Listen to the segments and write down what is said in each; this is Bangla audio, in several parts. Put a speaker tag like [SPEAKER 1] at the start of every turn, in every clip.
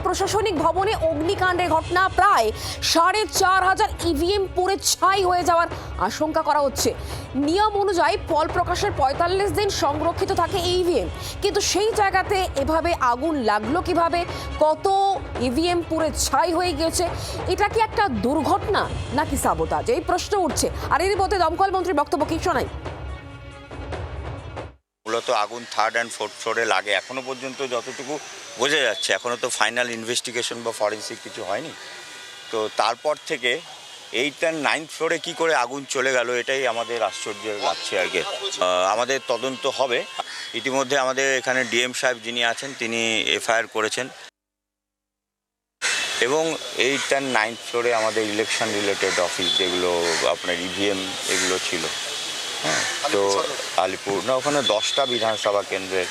[SPEAKER 1] প্রশাসনিক ভবনে অগ্নিকাণ্ডের ঘটনা, প্রায় ৪,৫০০ ইভিএম পুড়ে ছাই হয়ে যাওয়ার আশঙ্কা করা হচ্ছে। নিয়ম অনুযায়ী ফল প্রকাশের ৪৫ দিন সংরক্ষিত থাকে এই ইভিএম, কিন্তু সেই জায়গাতে এভাবে আগুন লাগলো কিভাবে? কত ইভিএম পুড়ে ছাই হয়ে গেছে? এটা কি একটা দুর্ঘটনা নাকি সাবোটাজ? এই প্রশ্ন উঠছে। আর এরই মধ্যে দমকল মন্ত্রীর বক্তব্য কি শোনাই।
[SPEAKER 2] মূলত আগুন থার্ড অ্যান্ড ফোর্থ ফ্লোরে লাগে এখনো পর্যন্ত যতটুকু বোঝা যাচ্ছে। এখনো তো ফাইনাল ইনভেস্টিগেশন বা ফরেন্সিক কিছু হয়নি। তো তারপর থেকে 8 অ্যান্ড 9 ফ্লোরে কী করে আগুন চলে গেল, এটাই আমাদের আশ্চর্য লাগছে আর কি। আমাদের তদন্ত হবে। ইতিমধ্যে আমাদের এখানে ডিএম সাহেব যিনি আছেন তিনি এফআইআর করেছেন, এবং 8 অ্যান্ড 9 ফ্লোরে আমাদের ইলেকশন রিলেটেড অফিস যেগুলো আপনার ইভিএম এগুলো ছিল। হ্যাঁ, তো আলিপুর না, ওখানে 10টা বিধানসভা কেন্দ্রের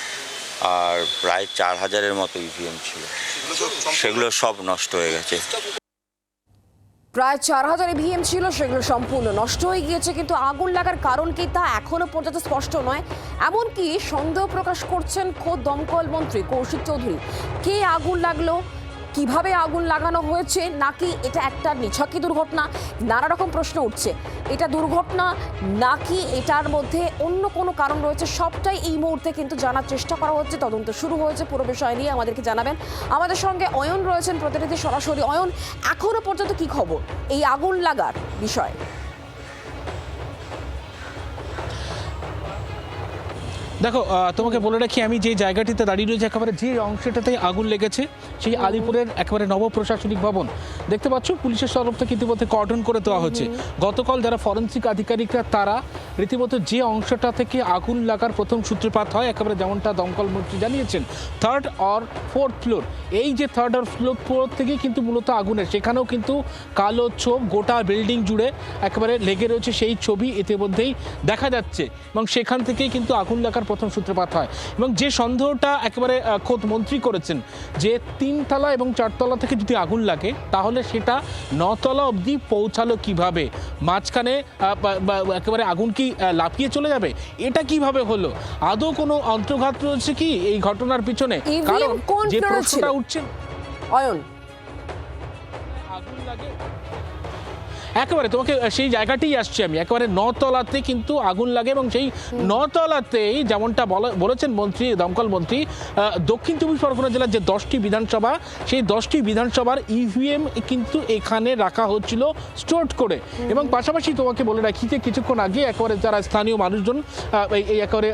[SPEAKER 2] আর প্রায় 4,000-এর মতো ইভিএম ছিল, সেগুলো সব নষ্ট হয়ে গেছে।
[SPEAKER 1] প্রায় ৪,০০০ ইভিএম ছিল, সেগুলো সম্পূর্ণ নষ্ট হয়ে গিয়েছে। কিন্তু আগুন লাগার কারণ কি তা এখনো পর্যন্ত স্পষ্ট নয়। এমনকি সন্দেহ প্রকাশ করছেন খোদ দমকল মন্ত্রী কৌশিক চৌধুরী। কে আগুন লাগলো, কিভাবে আগুন লাগানো হয়েছে, নাকি এটা একটা নিছকই দুর্ঘটনা? নানা রকম প্রশ্ন উঠছে। এটা দুর্ঘটনা নাকি এটার মধ্যে অন্য কোনো কারণ রয়েছে, সবটাই এই মুহূর্তে কিন্তু জানার চেষ্টা করা হচ্ছে। তদন্ত শুরু হয়েছে, পুরো বিষয় নিয়ে আমাদেরকে জানাবেন। আমাদের সঙ্গে অয়ন রয়েছেন প্রতিনিধি সরাসরি। অয়ন, এখনো পর্যন্ত কি খবর এই আগুন লাগার বিষয়ে?
[SPEAKER 3] দেখো, তোমাকে বলে রাখি, আমি যে জায়গাটিতে দাঁড়িয়ে রয়েছে, একেবারে যে অংশটাতে আগুন লেগেছে সেই আলিপুরের একেবারে নব প্রশাসনিক ভবন দেখতে পাচ্ছ। পুলিশের তরফ থেকে ইতিমধ্যে কর্ডন করে দেওয়া হচ্ছে। গতকাল যারা ফরেন্সিক আধিকারিকরা তারা রীতিমতো যে অংশটা থেকে আগুন লাগার প্রথম সূত্রপাত হয়, একেবারে যেমনটা দমকল মন্ত্রী জানিয়েছেন, 3rd or 4th ফ্লোর, এই যে 3rd or 4th ফ্লোর থেকে কিন্তু মূলত আগুনের, সেখানেও কিন্তু কালো ছোপ গোটা বিল্ডিং জুড়ে একেবারে লেগে রয়েছে, সেই ছবি ইতিমধ্যেই দেখা যাচ্ছে। এবং সেখান থেকেই কিন্তু আগুন লাগার প্রথম সূত্রপাত হয়। এবং যে সন্দেহটা একেবারে খোদ মন্ত্রী করেছেন যে 3 তলা এবং 4 তলা থেকে যদি আগুন লাগে তাহলে সেটা 9 তলা অবধি পৌঁছালো কিভাবে? মাঝখানে একেবারে আগুন কি লাফিয়ে চলে যাবে? এটা কিভাবে হলো? আদৌ কোনো অন্তর্ঘাত রয়েছে কি এই ঘটনার পিছনে? কারণ যে প্রশ্নটা উঠছে,
[SPEAKER 1] অয়ন,
[SPEAKER 3] আগুন লাগে একেবারে তোমাকে সেই জায়গাতেই আসছি আমি, একেবারে 9 তলাতে কিন্তু আগুন লাগে। এবং সেই 9 তলাতেই যেমনটা বলেছেন মন্ত্রী, দমকল মন্ত্রী, দক্ষিণ 24 পরগনা জেলার যে 10টি বিধানসভা, সেই 10টি বিধানসভার ইভিএম কিন্তু এখানে রাখা হচ্ছিল স্টোর করে। এবং পাশাপাশি তোমাকে বলে রাখি যে কিছুক্ষণ আগে একেবারে যারা স্থানীয় মানুষজন এই একেবারে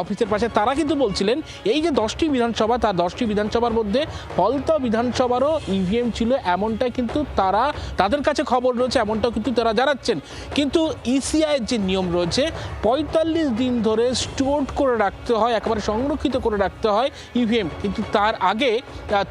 [SPEAKER 3] অফিসের পাশে, তারা কিন্তু বলছিলেন এই যে 10টি বিধানসভা, তার 10টি বিধানসভার মধ্যে ফলতা বিধানসভারও ইভিএম ছিল, এমনটাই কিন্তু তাদের কাছে খবর রয়েছে, এমনটাও কিন্তু তারা জানাচ্ছেন। কিন্তু ইসিআই যে নিয়ম রয়েছে 45 দিন ধরে স্টোর করে রাখতে হয়, একেবারে সংরক্ষিত করে রাখতে হয় ইভিএম। কিন্তু তার আগে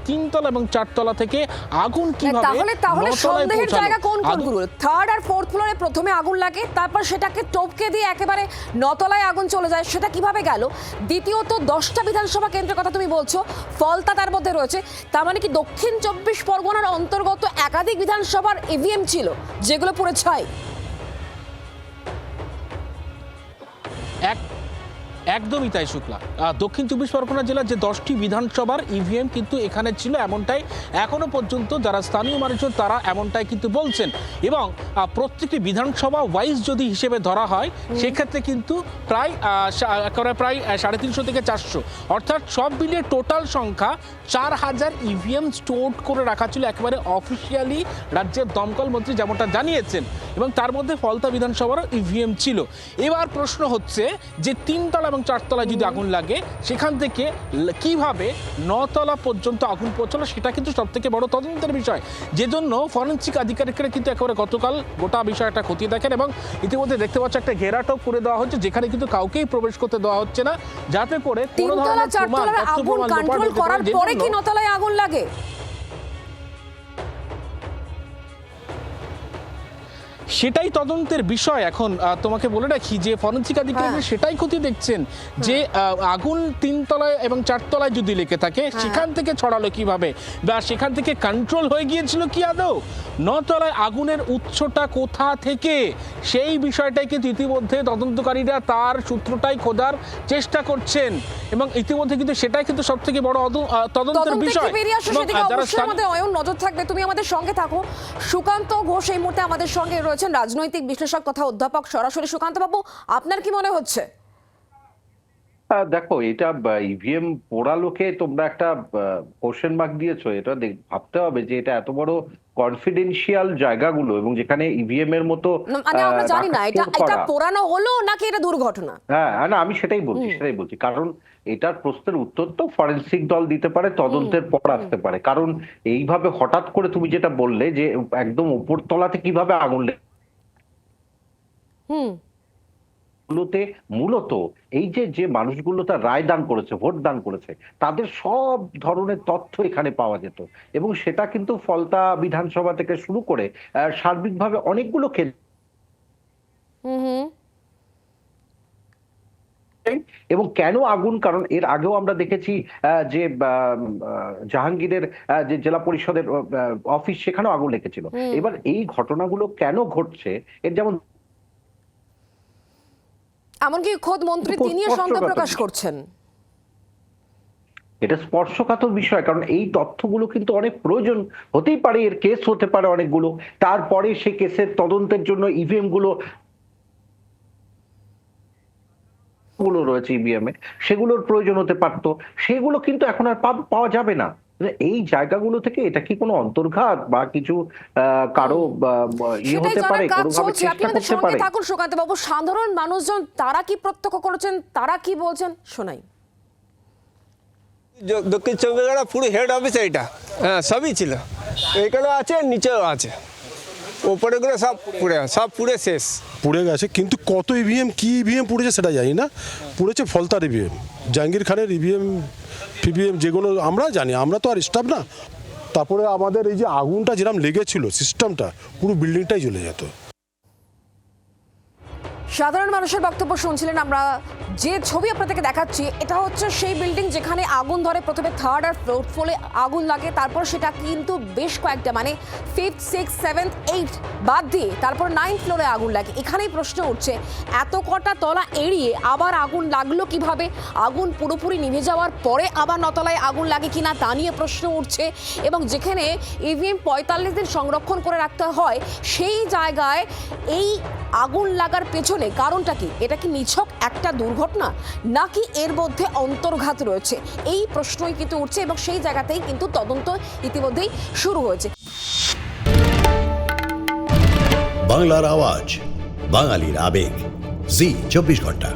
[SPEAKER 3] 3 তলা এবং 4 তলা থেকে আগুন কিভাবে,
[SPEAKER 1] তাহলে সন্দেহের জায়গা কোনগুলো? 3rd আর 4th ফ্লোরে প্রথমে আগুন লাগে, তারপর সেটাকে টপকে দিয়ে একেবারে 9 তলায় আগুন চলে যায়, সেটা কিভাবে গেল? দ্বিতীয়ত 10টা বিধানসভা কেন্দ্রের কথা তুমি বলছো, ফলতা তার মধ্যে রয়েছে, তার মানে কি দক্ষিণ 24 পরগনার অন্তর্গত একাধিক বিধানসভার ইভিএম ছিল যেগুলো পুরো ছাই?
[SPEAKER 3] একদমই তাই শুক্লা। দক্ষিণ 24 পরগনা জেলার যে 10টি বিধানসভার ইভিএম কিন্তু এখানে ছিল, এমনটাই এখনো পর্যন্ত যারা স্থানীয় মানুষজন তারা এমনটাই কিন্তু বলছেন। এবং প্রত্যেকটি বিধানসভা ওয়াইজ যদি হিসেবে ধরা হয় সেক্ষেত্রে কিন্তু প্রায় 350 থেকে 400, অর্থাৎ সব মিলিয়ে টোটাল সংখ্যা 4,000 ইভিএম স্টোর করে রাখা ছিল, একেবারে অফিসিয়ালি রাজ্যের দমকল মন্ত্রী যেমনটা জানিয়েছেন। এবং তার মধ্যে ফলতা বিধানসভারও ইভিএম ছিল। এবার প্রশ্ন হচ্ছে যে 3 তলা এবং 4 তলায় যদি আগুন লাগে, সেখান থেকে কিভাবে 9 তলা পর্যন্ত আগুন পৌঁছলো, সেটা কিন্তু সব থেকে বড় তদন্তের বিষয়। যে জন্য ফরেন্সিক আধিকারিকরা কিন্তু একেবারে গতকাল গোটা বিষয়টা খতিয়ে দেখেন। এবং ইতিমধ্যে দেখতে পাচ্ছ একটা ঘেরাটোপ করে দেওয়া হচ্ছে, যেখানে কিন্তু কাউকেই প্রবেশ করতে দেওয়া হচ্ছে না, যাতে করে কোনো ধরনের
[SPEAKER 1] আগুন কন্ট্রোল করার পরে কি 9 তলায় আগুন লাগে?
[SPEAKER 3] সেটাই তদন্তের বিষয় এখন। তোমাকে বলে রাখি যে ফরেনসিক আধিকারিকরা সেটাই ক্ষতি দেখছেন যে আগুন 3 তলায় এবং 4 তলায় যদি লেগে থাকে সেখান থেকে ছড়ালো কিভাবে, বা সেখান থেকে কন্ট্রোল হয়ে গিয়েছিল কি আদৌ, 9 তলায় আগুনের উৎসটা কোথা থেকে, সেই বিষয়টাই কিন্তু ইতিমধ্যে তদন্তকারীরা তার সূত্রটাই খোঁজার চেষ্টা করছেন এবং ইতিমধ্যে কিন্তু সেটাই কিন্তু সব থেকে বড় তদন্তের বিষয়।
[SPEAKER 1] আমাদের অয়ন নজর থাকবে, তুমি আমাদের সঙ্গে থাকো। সুকান্ত ঘোষ এই মুহূর্তে আমাদের সঙ্গে রয়েছেন, রাজনৈতিক বিশ্লেষক তথা অধ্যাপক। সরাসরি সুকান্ত বাবু, আপনার কি মনে হচ্ছে?
[SPEAKER 4] দেখো, এটা ইভিএম পোড়ালোকে তোমরা একটা কোশ্চেন মার্ক দিয়েছো। এটা ভাবতে হবে যে এটা এত বড় কনফিডেন্সিয়াল জায়গাগুলো এবং যেখানে ইভিএম এর মতো
[SPEAKER 1] মানে আমরা জানি না এটা পোড়ানো হলো নাকি এটা দুর্ঘটনা।
[SPEAKER 4] হ্যাঁ, না, আমি সেটাই বলছি কারণ এটার প্রশ্নের উত্তর তো ফরেনসিক দল দিতে পারে, তদন্তের পর আসতে পারে। কারণ এইভাবে হঠাৎ করে তুমি যেটা বললে যে একদম উপর তলাতে কিভাবে আগুন মূলত এই যে মানুষগুলো তার রায় দান করেছে, ভোট দান করেছে, তাদের সব ধরনের তথ্য এখানে পাওয়া যেত এবং সেটা কিন্তু ফলতা বিধানসভা থেকে শুরু করে সার্বিকভাবে অনেকগুলো ক্ষেত্রে এবং কেন আগুন, কারণ এর আগেও আমরা দেখেছি যে জাহাঙ্গীরের যে জেলা পরিষদের অফিস, সেখানেও আগুন লেগেছিল। এবার এই ঘটনাগুলো কেন ঘটছে এর যেমন
[SPEAKER 1] এমনকি খোদ মন্ত্রী তিনিও সন্দেহ প্রকাশ করছেন।
[SPEAKER 4] এটা স্পর্শকাতর বিষয়, কারণ এই তথ্যগুলো কিন্তু অনেক প্রয়োজন হতেই পারে, এর কেস হতে পারে অনেকগুলো, তারপরে সেই কেসের তদন্তের জন্য ইভিএম গুলো রয়েছে ইভিএম এ, সেগুলোর প্রয়োজন হতে পারতো, সেগুলো কিন্তু এখন আর পাওয়া যাবে না। এই জায়গাগুলো থেকে এটা কি কোনো অন্তর্ঘাত বা কিছু কারো ইয়ে হতে পারে, কোনোভাবে চেষ্টা করতে পারে?
[SPEAKER 1] থাকুন সুকান্ত বাবু, সাধারণ মানুষজন তারা কি প্রত্যক্ষ করেছেন, তারা কি বলছেন শোনাই।
[SPEAKER 5] দক্ষিণ চব্বিশ পরগনা পুরো হেড অফিস এইটা, হ্যাঁ সবই ছিল, এখানেও আছে নিচেও আছে, ওপরে গুলো সব পুড়ে শেষ,
[SPEAKER 6] পুড়ে গেছে। কিন্তু কত ইভিএম কি ইভিএম পুড়েছে সেটা জানি না। পুড়েছে ফলতার ইভিএম, জাহাঙ্গীর খানের ইভিএম পিভিএম, যেগুলো আমরা জানি, আমরা তো আর স্টাফ না। তারপরে আমাদের এই যে আগুনটা যেরকম লেগেছিল, সিস্টেমটা পুরো বিল্ডিংটাই জ্বলে যেত।
[SPEAKER 1] সাধারণ মানুষের বক্তব্য শুনছিলেন। আমরা যে ছবি আপনাদেরকে দেখাচ্ছি এটা হচ্ছে সেই বিল্ডিং যেখানে আগুন ধরে। প্রথমে 3rd আর 4th ফ্লোরে আগুন লাগে, তারপর সেটা কিন্তু বেশ কয়েকটা মানে 5th, 6th, 7th, 8th বাদ দিয়ে তারপর 9th ফ্লোরে আগুন লাগে। এখানেই প্রশ্ন উঠছে এত কটা তলা এড়িয়ে আবার আগুন লাগলো কিভাবে? আগুন পুরোপুরি নিভে যাওয়ার পরে আবার 9 তলায় আগুন লাগে কিনা তা নিয়ে প্রশ্ন উঠছে। এবং যেখানে ইভিএম 45 দিন সংরক্ষণ করে রাখতে হয়, সেই জায়গায় এই আগুন লাগার পেছনে কারণটা কি? এটা কি নিছক একটা দুর্ঘটনা নাকি এর মধ্যে অন্তর্ঘাত রয়েছে? এই প্রশ্নই কিন্তু উঠছে এবং সেই জায়গাতেই কিন্তু তদন্ত ইতিমধ্যেই শুরু হয়েছে।
[SPEAKER 7] বাংলার আওয়াজ, বাঙালির আবেগ, জি 24 ঘন্টা।